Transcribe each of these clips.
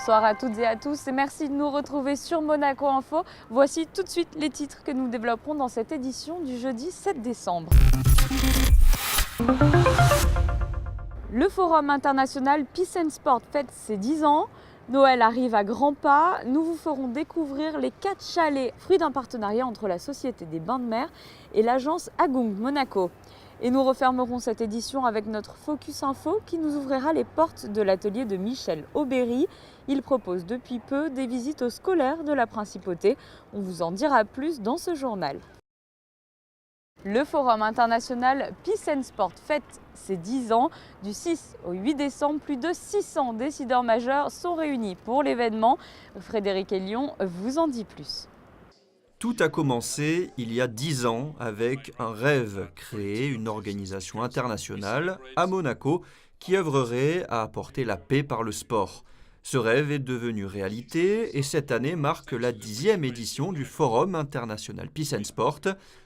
Bonsoir à toutes et à tous et merci de nous retrouver sur Monaco Info. Voici tout de suite les titres que nous développerons dans cette édition du jeudi 7 décembre. Le Forum international Peace and Sport fête ses 10 ans. Noël arrive à grands pas. Nous vous ferons découvrir les 4 chalets, fruits d'un partenariat entre la Société des Bains de Mer et l'agence Agung Monaco. Et nous refermerons cette édition avec notre Focus Info qui nous ouvrira les portes de l'atelier de Michel Aubéry. Il propose depuis peu des visites aux scolaires de la Principauté. On vous en dira plus dans ce journal. Le Forum international Peace and Sport fête ses 10 ans. Du 6 au 8 décembre, plus de 600 décideurs majeurs sont réunis pour l'événement. Frédéric Elion vous en dit plus. Tout a commencé il y a 10 ans avec un rêve, créer une organisation internationale à Monaco qui œuvrerait à apporter la paix par le sport. Ce rêve est devenu réalité et cette année marque la 10e édition du Forum international Peace and Sport.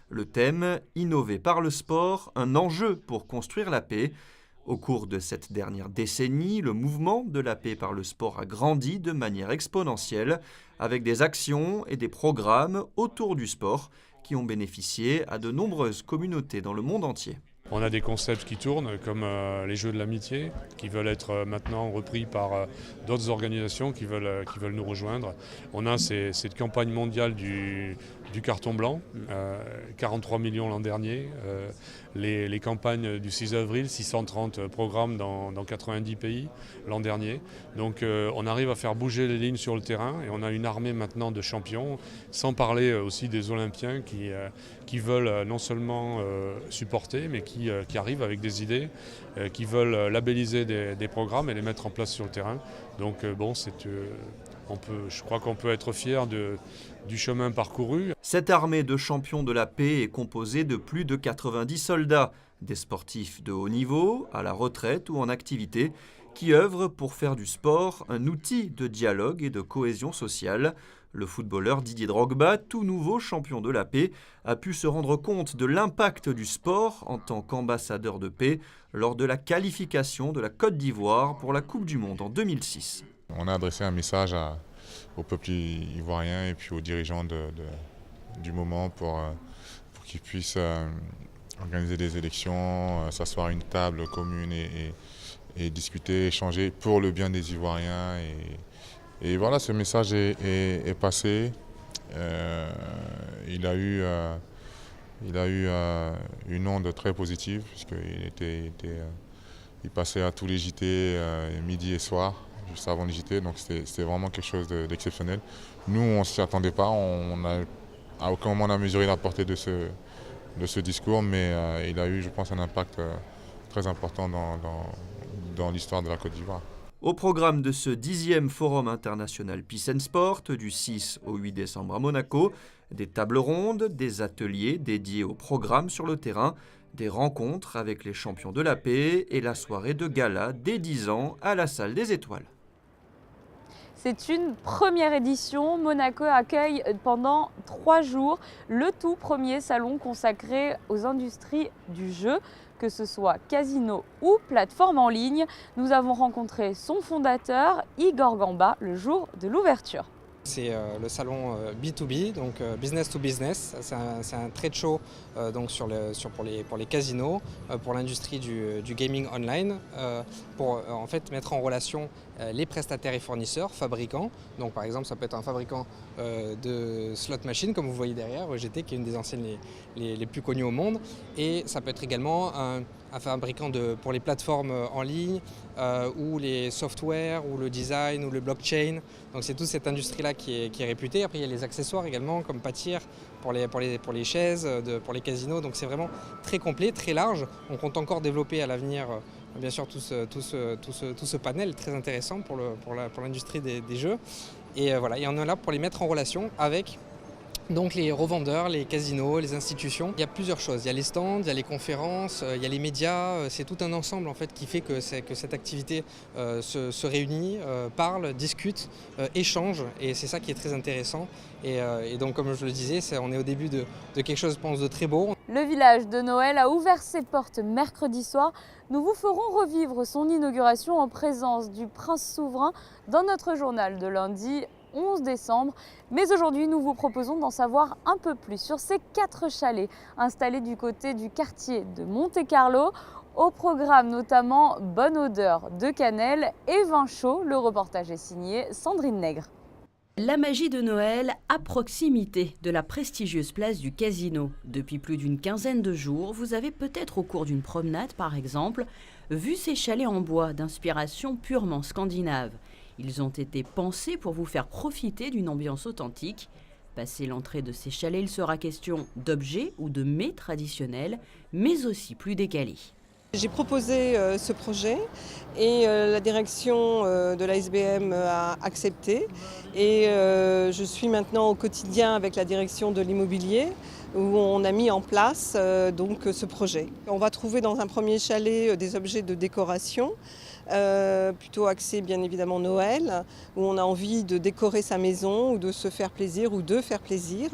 Le thème « Innover par le sport, un enjeu pour construire la paix ». Au cours de cette dernière décennie, le mouvement de la paix par le sport a grandi de manière exponentielle avec des actions et des programmes autour du sport qui ont bénéficié à de nombreuses communautés dans le monde entier. On a des concepts qui tournent comme les Jeux de l'amitié qui veulent être maintenant repris par d'autres organisations qui veulent nous rejoindre. On a cette campagne mondiale du carton blanc, 43 millions l'an dernier. Les campagnes du 6 avril, 630 programmes dans 90 pays l'an dernier. Donc on arrive à faire bouger les lignes sur le terrain et on a une armée maintenant de champions, sans parler aussi des Olympiens qui veulent non seulement supporter, mais qui arrivent avec des idées, qui veulent labelliser des programmes et les mettre en place sur le terrain. Donc je crois qu'on peut être fier du chemin parcouru. Cette armée de champions de la paix est composée de plus de 90 soldats, des sportifs de haut niveau, à la retraite ou en activité, qui œuvrent pour faire du sport un outil de dialogue et de cohésion sociale. Le footballeur Didier Drogba, tout nouveau champion de la paix, a pu se rendre compte de l'impact du sport en tant qu'ambassadeur de paix lors de la qualification de la Côte d'Ivoire pour la Coupe du Monde en 2006. On a adressé un message au peuple ivoirien et puis aux dirigeants du moment pour qu'ils puissent organiser des élections, s'asseoir à une table commune et discuter, échanger pour le bien des Ivoiriens. Et voilà, ce message est passé. Il a eu une onde très positive puisqu'il passait à tous les JT midi et soir, juste avant les JT, donc c'était vraiment quelque chose d'exceptionnel. Nous, on ne s'y attendait pas, à aucun moment on a mesuré la portée de ce discours, mais il a eu, je pense, un impact très important dans l'histoire de la Côte d'Ivoire. Au programme de ce 10e Forum international Peace and Sport, du 6 au 8 décembre à Monaco, des tables rondes, des ateliers dédiés au programme sur le terrain, des rencontres avec les champions de la paix et la soirée de gala des 10 ans à la Salle des Étoiles. C'est une première édition. Monaco accueille pendant 3 jours le tout premier salon consacré aux industries du jeu, que ce soit casino ou plateforme en ligne. Nous avons rencontré son fondateur, Igor Gamba, le jour de l'ouverture. C'est le salon B2B, donc business to business. C'est un trade show donc pour les casinos, pour l'industrie du gaming online, pour en fait mettre en relation les prestataires et fournisseurs, fabricants. Donc par exemple, ça peut être un fabricant de slot machine, comme vous voyez derrière, EGT, qui est une des enseignes les plus connues au monde. Et ça peut être également un fabricant pour les plateformes en ligne, ou les softwares, ou le design, ou le blockchain. Donc c'est toute cette industrie-là qui est réputée. Après il y a les accessoires également, comme Patir, pour les chaises, pour les casinos. Donc c'est vraiment très complet, très large. On compte encore développer à l'avenir bien sûr tout ce panel très intéressant pour l'industrie des jeux. Et voilà, et on est là pour les mettre en relation avec donc les revendeurs, les casinos, les institutions. Il y a plusieurs choses. Il y a les stands, il y a les conférences, il y a les médias. C'est tout un ensemble en fait qui fait que cette activité se réunit, parle, discute, échange. Et c'est ça qui est très intéressant. Et donc comme je le disais, on est au début de quelque chose, je pense, de très beau. Le village de Noël a ouvert ses portes mercredi soir. Nous vous ferons revivre son inauguration en présence du prince souverain dans notre journal de lundi 11 décembre. Mais aujourd'hui, nous vous proposons d'en savoir un peu plus sur ces 4 chalets installés du côté du quartier de Monte-Carlo. Au programme notamment bonne odeur de cannelle et vin chaud. Le reportage est signé Sandrine Nègre. La magie de Noël à proximité de la prestigieuse place du Casino. Depuis plus d'une quinzaine de jours, vous avez peut-être au cours d'une promenade par exemple, vu ces chalets en bois d'inspiration purement scandinave. Ils ont été pensés pour vous faire profiter d'une ambiance authentique. Passé l'entrée de ces chalets, il sera question d'objets ou de mets traditionnels, mais aussi plus décalés. J'ai proposé ce projet et la direction de l'ASBM a accepté et je suis maintenant au quotidien avec la direction de l'immobilier où on a mis en place donc ce projet. On va trouver dans un premier chalet des objets de décoration, plutôt axés bien évidemment Noël, où on a envie de décorer sa maison ou de se faire plaisir ou de faire plaisir.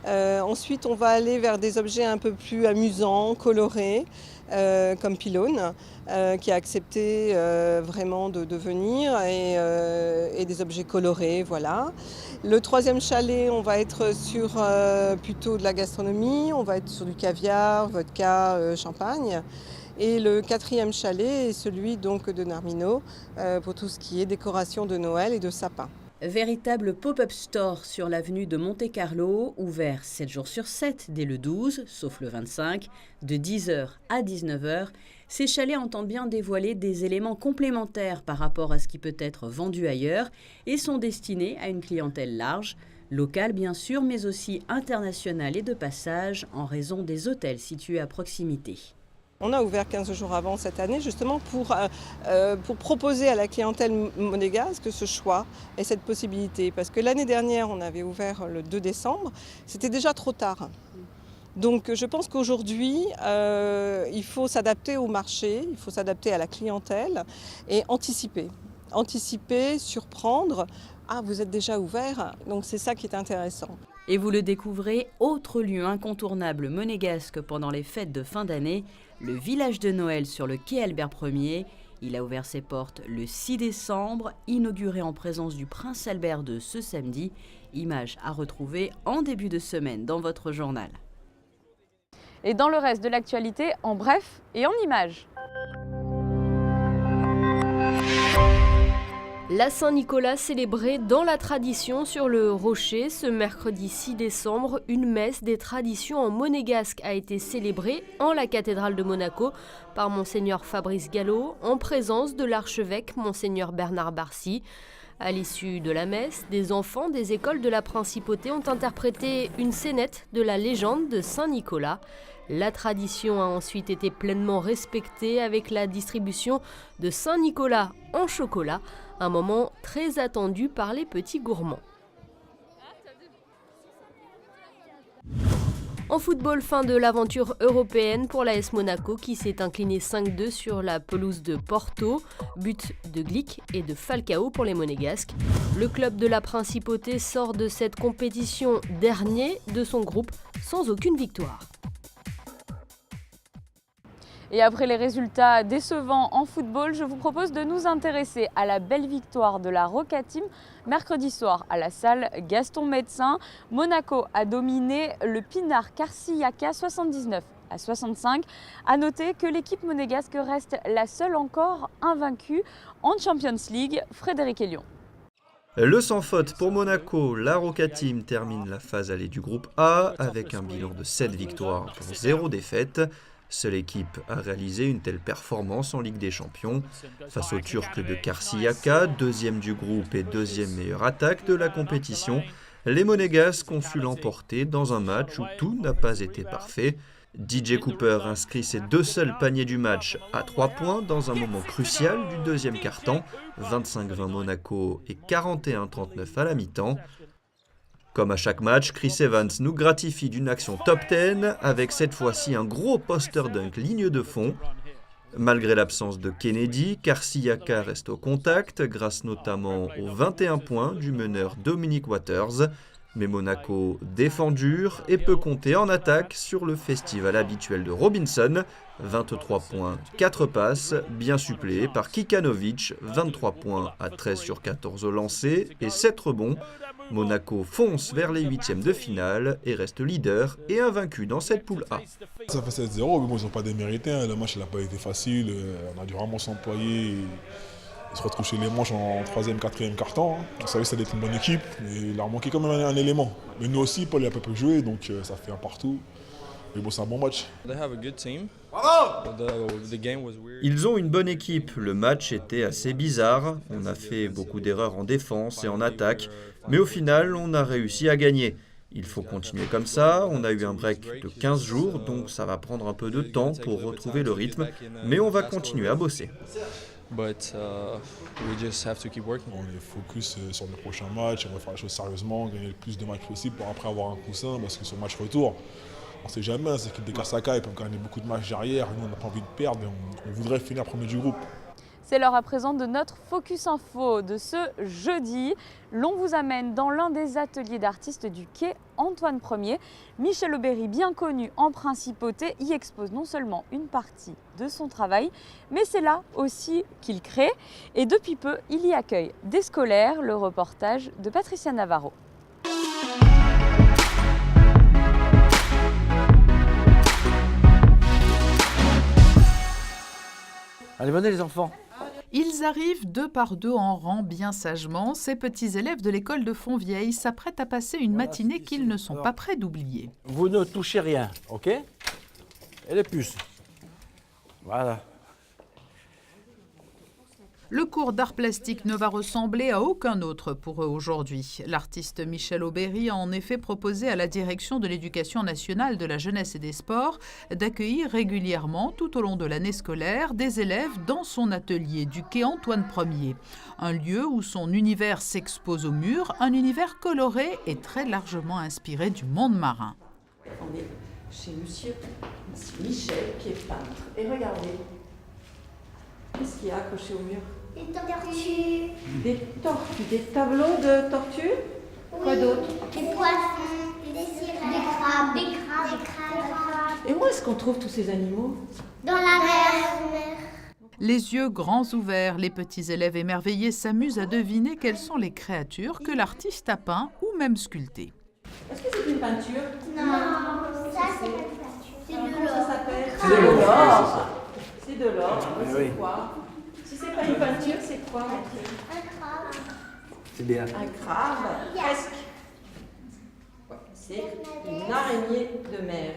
Ensuite on va aller vers des objets un peu plus amusants, colorés, comme Pylône, qui a accepté vraiment de venir et des objets colorés, voilà. Le troisième chalet, on va être sur plutôt de la gastronomie, on va être sur du caviar, vodka, champagne. Et le quatrième chalet est celui donc de Narmino pour tout ce qui est décoration de Noël et de sapin. Véritable pop-up store sur l'avenue de Monte-Carlo, ouvert 7 jours sur 7 dès le 12, sauf le 25, de 10h à 19h. Ces chalets entendent bien dévoiler des éléments complémentaires par rapport à ce qui peut être vendu ailleurs et sont destinés à une clientèle large, locale bien sûr, mais aussi internationale et de passage en raison des hôtels situés à proximité. On a ouvert 15 jours avant cette année justement pour proposer à la clientèle monégasque ce choix et cette possibilité. Parce que l'année dernière, on avait ouvert le 2 décembre, c'était déjà trop tard. Donc je pense qu'aujourd'hui, il faut s'adapter au marché, il faut s'adapter à la clientèle et anticiper. Anticiper, surprendre. Ah, vous êtes déjà ouvert, donc c'est ça qui est intéressant. Et vous le découvrez, autre lieu incontournable monégasque pendant les fêtes de fin d'année, le village de Noël sur le quai Albert Ier. Il a ouvert ses portes le 6 décembre, inauguré en présence du prince Albert II ce samedi. Image à retrouver en début de semaine dans votre journal. Et dans le reste de l'actualité, en bref et en images. La Saint-Nicolas célébrée dans la tradition sur le Rocher. Ce mercredi 6 décembre, une messe des traditions en monégasque a été célébrée en la cathédrale de Monaco par Monseigneur Fabrice Gallo en présence de l'archevêque Monseigneur Bernard Barcy. À l'issue de la messe, des enfants des écoles de la Principauté ont interprété une scénette de la légende de Saint-Nicolas. La tradition a ensuite été pleinement respectée avec la distribution de Saint-Nicolas en chocolat, un moment très attendu par les petits gourmands. En football, fin de l'aventure européenne pour l'AS Monaco qui s'est incliné 5-2 sur la pelouse de Porto. But de Glick et de Falcao pour les Monégasques. Le club de la Principauté sort de cette compétition dernier de son groupe sans aucune victoire. Et après les résultats décevants en football, je vous propose de nous intéresser à la belle victoire de la Roca Team mercredi soir à la salle Gaston Médecin. Monaco a dominé le Pinar Carsillaca 79-65. À noter que l'équipe monégasque reste la seule encore invaincue en Champions League. Frédéric Elion. Le sans faute pour Monaco, la Roca Team termine la phase allée du groupe A avec un bilan de 7 victoires pour 0 défaite. Seule équipe à réaliser une telle performance en Ligue des Champions. Face aux Turcs de Carsillaca, deuxième du groupe et deuxième meilleure attaque de la compétition, les Monégasques ont su l'emporter dans un match où tout n'a pas été parfait. DJ Cooper inscrit ses 2 seuls paniers du match à 3 points dans un moment crucial du deuxième quart-temps, 25-20 Monaco et 41-39 à la mi-temps. Comme à chaque match, Chris Evans nous gratifie d'une action top 10 avec cette fois-ci un gros poster dunk ligne de fond. Malgré l'absence de Kennedy, Carsillaca reste au contact grâce notamment aux 21 points du meneur Dominic Waters. Mais Monaco défend dur et peut compter en attaque sur le festival habituel de Robinson. 23 points, 4 passes, bien suppléés par Kikanovic, 23 points à 13 sur 14 au lancer et 7 rebonds. Monaco fonce vers les huitièmes de finale et reste leader et invaincu dans cette poule A. Ça fait 7-0, mais bon, ils n'ont pas démérité. Hein. Le match n'a pas été facile. On a dû vraiment s'employer. Ils se retrouvent chez les manches en 3e, 4e quart-temps. Hein. On savait que ça allait être une bonne équipe, mais il leur manquait quand même un élément. Mais nous aussi, Paul n'a pas pu jouer, donc ça fait un partout. Mais bon, c'est un bon match. Ils ont une bonne équipe. Le match était assez bizarre. On a fait beaucoup d'erreurs en défense et en attaque. Mais au final, on a réussi à gagner. Il faut continuer comme ça. On a eu un break de 15 jours, donc ça va prendre un peu de temps pour retrouver le rythme. Mais on va continuer à bosser. On est focus sur le prochain match, on va faire les choses sérieusement, gagner le plus de matchs possible pour après avoir un coussin, parce que sur le match retour, on ne sait jamais, cette équipe de Kasaka, ils peuvent gagner beaucoup de matchs derrière, nous on n'a pas envie de perdre, on voudrait finir premier du groupe. C'est l'heure à présent de notre Focus Info de ce jeudi. L'on vous amène dans l'un des ateliers d'artistes du quai Antoine Ier. Michel Aubéry, bien connu en principauté, y expose non seulement une partie de son travail, mais c'est là aussi qu'il crée. Et depuis peu, il y accueille des scolaires. Le reportage de Patricia Navarro. Allez, venez les enfants. Ils arrivent 2 par 2 en rang bien sagement. Ces petits élèves de l'école de Fontvieille s'apprêtent à passer une matinée qu'ils ne sont pas prêts d'oublier. Vous ne touchez rien, ok? Et les puces. Voilà. Le cours d'art plastique ne va ressembler à aucun autre pour eux aujourd'hui. L'artiste Michel Aubéry a en effet proposé à la direction de l'Éducation nationale de la jeunesse et des sports d'accueillir régulièrement tout au long de l'année scolaire des élèves dans son atelier du quai Antoine Ier. Un lieu où son univers s'expose au mur, un univers coloré et très largement inspiré du monde marin. On est chez monsieur Michel qui est peintre. Et regardez, qu'est-ce qu'il y a accroché au mur? Des tortues. Des tortues, des tableaux de tortues. Oui. Quoi d'autre? Des poissons, des sirènes, des crabes. Des crabes. Et où est-ce qu'on trouve tous ces animaux? Dans la mer. Les yeux grands ouverts, les petits élèves émerveillés s'amusent à deviner quelles sont les créatures que l'artiste a peint ou même sculptées. Est-ce que c'est une peinture? Non, ça c'est pas une peinture. C'est de l'or. Ça s'appelle? C'est de l'or. C'est de l'or. Oui. C'est quoi? Si c'est pas une peinture, c'est quoi? Un crabe. C'est bien. Un crabe. Presque. C'est une araignée de mer.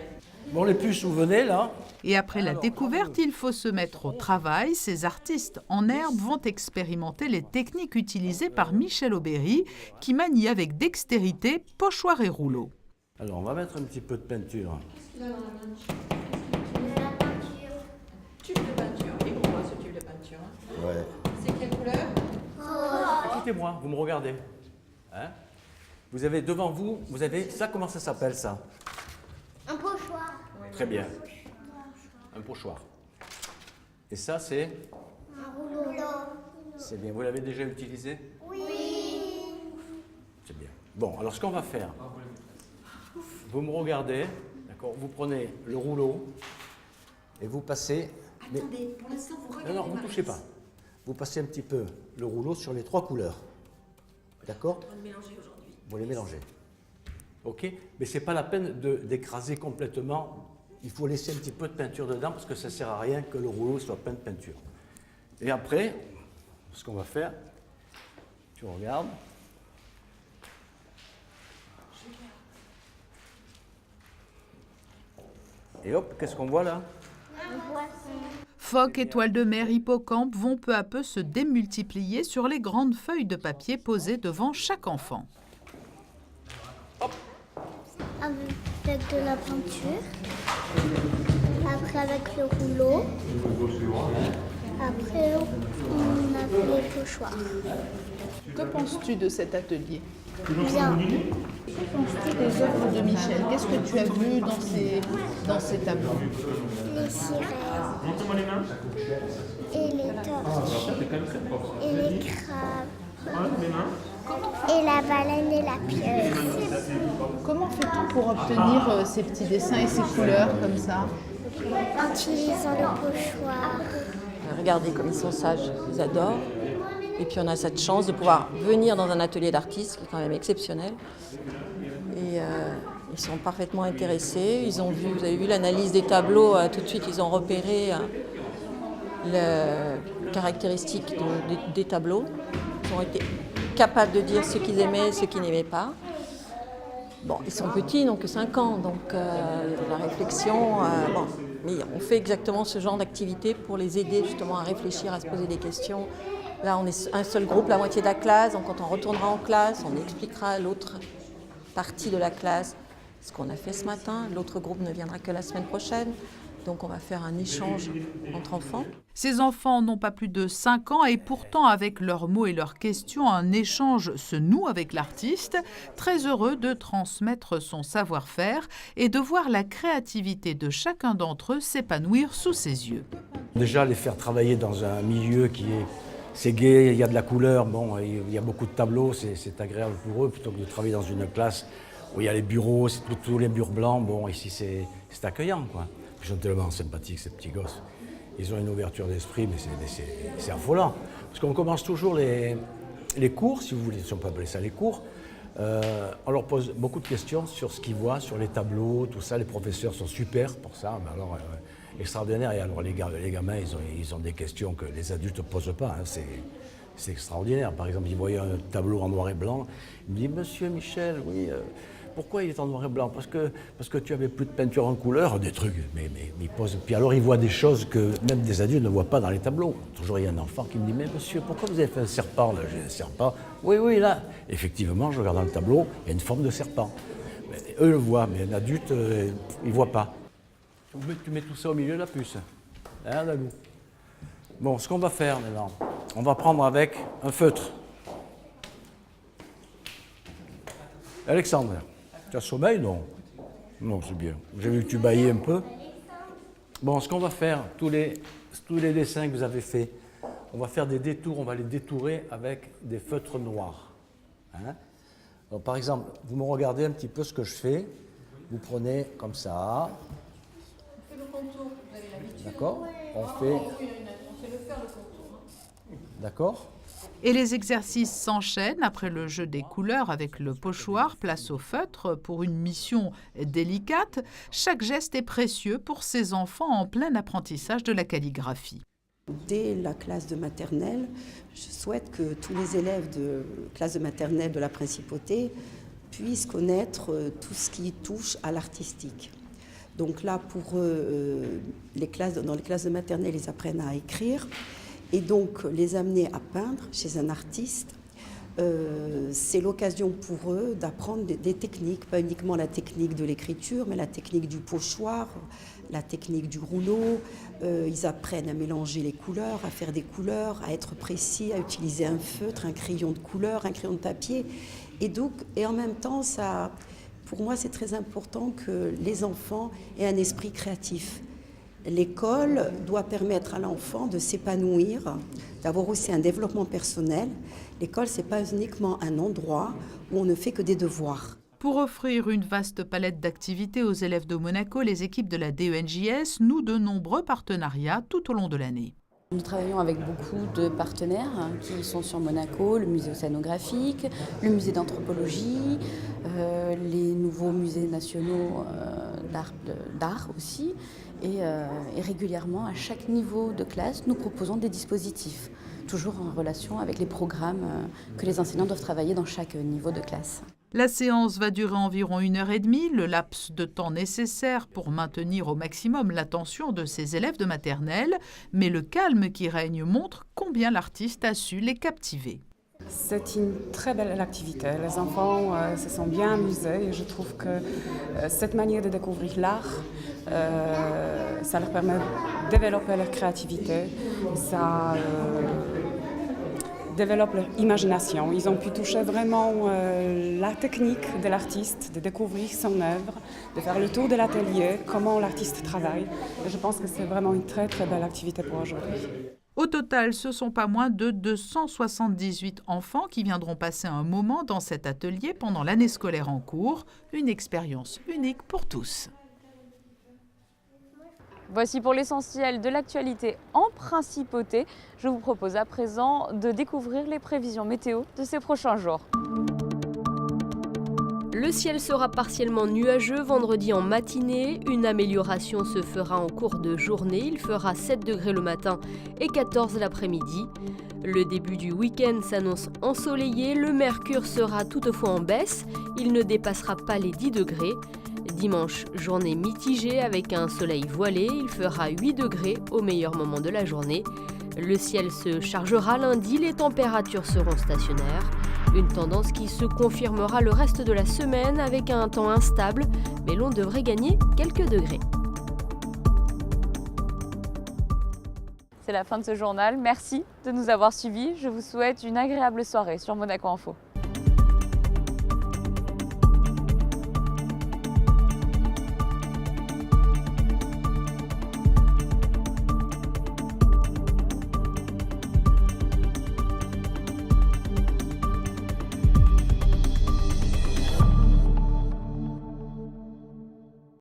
Bon, les puces, vous venez là? Et après la découverte, il faut se mettre au travail. Ces artistes en herbe vont expérimenter les techniques utilisées par Michel Aubéry, qui manie avec dextérité pochoir et rouleau. Alors, on va mettre un petit peu de peinture. De la peinture. Tube de peinture. Et pourquoi ce tube de peinture? Ouais. C'est quelle couleur? Rose. Écoutez-moi, vous me regardez. Hein? Vous avez devant vous, vous avez ça, comment ça s'appelle ça? Un pochoir. Très bien. Un pochoir. Et ça, c'est? Un rouleau. C'est bien. Vous l'avez déjà utilisé? Oui. C'est bien. Bon, alors ce qu'on va faire, vous me regardez, d'accord? Vous prenez le rouleau et vous passez. Attendez, pour l'instant, vous regardez. Non, vous ne touchez pas. Vous passez un petit peu le rouleau sur les 3 couleurs. D'accord? On va le mélanger aujourd'hui. Vous les mélangez. Ok? Mais ce n'est pas la peine d'écraser complètement. Il faut laisser un petit peu de peinture dedans parce que ça ne sert à rien que le rouleau soit plein de peinture. Et après, ce qu'on va faire, tu regardes. Et hop, qu'est-ce qu'on voit là? Un poisson. Phoques, étoiles de mer, hippocampes vont peu à peu se démultiplier sur les grandes feuilles de papier posées devant chaque enfant. Avec de la peinture. Après avec le rouleau. Après on a fait les pochoirs. Que penses-tu de cet atelier? Bien. Que penses-tu des œuvres de Michel? Qu'est-ce que tu as vu dans ces tableaux? Les sirènes. Et les tortues. Et les crabes. Et la baleine et la pieuvre. pour obtenir ces petits dessins et ces couleurs comme ça? En utilisant le pochoir. Regardez comme ils sont sages, ils adorent. Et puis on a cette chance de pouvoir venir dans un atelier d'artistes qui est quand même exceptionnel. Et ils sont parfaitement intéressés. Ils ont vu, vous avez vu l'analyse des tableaux, tout de suite ils ont repéré les caractéristiques des tableaux. Ils ont été capables de dire ce qu'ils aimaient et ce qu'ils n'aimaient pas. Bon, ils sont petits, ils n'ont que 5 ans, donc la réflexion, mais on fait exactement ce genre d'activité pour les aider justement à réfléchir, à se poser des questions. Là, on est un seul groupe, la moitié de la classe, donc quand on retournera en classe, on expliquera à l'autre partie de la classe ce qu'on a fait ce matin. L'autre groupe ne viendra que la semaine prochaine, donc on va faire un échange entre enfants. Ces enfants n'ont pas plus de 5 ans et pourtant, avec leurs mots et leurs questions, un échange se noue avec l'artiste, très heureux de transmettre son savoir-faire et de voir la créativité de chacun d'entre eux s'épanouir sous ses yeux. Déjà, les faire travailler dans un milieu c'est gai, il y a de la couleur, bon, il y a beaucoup de tableaux, c'est agréable pour eux, plutôt que de travailler dans une classe où il y a les bureaux, c'est tous les murs blancs. Bon, ici c'est accueillant, quoi. Ils sont tellement sympathiques, ces petits gosses. Ils ont une ouverture d'esprit, mais c'est affolant. Parce qu'on commence toujours les cours, si vous voulez, si on peut appeler ça les cours. On leur pose beaucoup de questions sur ce qu'ils voient, sur les tableaux, tout ça. Les professeurs sont super pour ça. Mais alors, extraordinaire. Et alors les gamins, ils ont des questions que les adultes ne posent pas. Hein. C'est extraordinaire. Par exemple, ils voyaient un tableau en noir et blanc. Ils me disent, Monsieur Michel, oui, pourquoi il est en noir et blanc? Parce que tu avais plus de peinture en couleur, des trucs. Mais ils posent. Puis alors, ils voient des choses que même des adultes ne voient pas dans les tableaux. Toujours, il y a un enfant qui me dit, mais monsieur, pourquoi vous avez fait un serpent là? J'ai un serpent. Oui, là. Effectivement, je regarde dans le tableau, il y a une forme de serpent. Mais eux le voient, mais un adulte, il ne voit pas. Tu mets tout ça au milieu de la puce. Hein, Dalou? Bon, ce qu'on va faire maintenant, on va prendre avec un feutre. Alexandre, tu as sommeil, non? Non, c'est bien. J'ai vu que tu baillais un peu. Bon, ce qu'on va faire, tous les dessins que vous avez faits, on va faire des détours, on va les détourer avec des feutres noirs. Hein? Donc, par exemple, vous me regardez un petit peu ce que je fais. Vous prenez comme ça. D'accord? On fait le faire le contour. D'accord? Et les exercices s'enchaînent après le jeu des couleurs avec le pochoir, place au feutre pour une mission délicate. Chaque geste est précieux pour ces enfants en plein apprentissage de la calligraphie. Dès la classe de maternelle, je souhaite que tous les élèves de classe de maternelle de la Principauté puissent connaître tout ce qui touche à l'artistique. Donc là, pour eux, dans les classes de maternelle, ils apprennent à écrire. Et donc, les amener à peindre chez un artiste, c'est l'occasion pour eux d'apprendre des techniques, pas uniquement la technique de l'écriture, mais la technique du pochoir, la technique du rouleau. Ils apprennent à mélanger les couleurs, à faire des couleurs, à être précis, à utiliser un feutre, un crayon de couleur, un crayon de papier. Et en même temps, pour moi, c'est très important que les enfants aient un esprit créatif. L'école doit permettre à l'enfant de s'épanouir, d'avoir aussi un développement personnel. L'école, ce n'est pas uniquement un endroit où on ne fait que des devoirs. Pour offrir une vaste palette d'activités aux élèves de Monaco, les équipes de la DENJS nouent de nombreux partenariats tout au long de l'année. Nous travaillons avec beaucoup de partenaires qui sont sur Monaco, le musée océanographique, le musée d'anthropologie, les nouveaux musées nationaux d'art aussi. Et régulièrement, à chaque niveau de classe, nous proposons des dispositifs, toujours en relation avec les programmes que les enseignants doivent travailler dans chaque niveau de classe. La séance va durer environ 1h30, le laps de temps nécessaire pour maintenir au maximum l'attention de ces élèves de maternelle, mais le calme qui règne montre combien l'artiste a su les captiver. C'est une très belle activité. Les enfants se sont bien amusés et je trouve que cette manière de découvrir l'art, ça leur permet de développer leur créativité, ça développe leur imagination. Ils ont pu toucher vraiment la technique de l'artiste, de découvrir son œuvre, de faire le tour de l'atelier, comment l'artiste travaille. Et je pense que c'est vraiment une très très belle activité pour aujourd'hui. Au total, ce ne sont pas moins de 278 enfants qui viendront passer un moment dans cet atelier pendant l'année scolaire en cours. Une expérience unique pour tous. Voici pour l'essentiel de l'actualité en principauté. Je vous propose à présent de découvrir les prévisions météo de ces prochains jours. Le ciel sera partiellement nuageux vendredi en matinée. Une amélioration se fera en cours de journée. Il fera 7 degrés le matin et 14 l'après-midi. Le début du week-end s'annonce ensoleillé. Le mercure sera toutefois en baisse. Il ne dépassera pas les 10 degrés. Dimanche, journée mitigée avec un soleil voilé. Il fera 8 degrés au meilleur moment de la journée. Le ciel se chargera lundi. Les températures seront stationnaires. Une tendance qui se confirmera le reste de la semaine avec un temps instable, mais l'on devrait gagner quelques degrés. C'est la fin de ce journal. Merci de nous avoir suivis. Je vous souhaite une agréable soirée sur Monaco Info.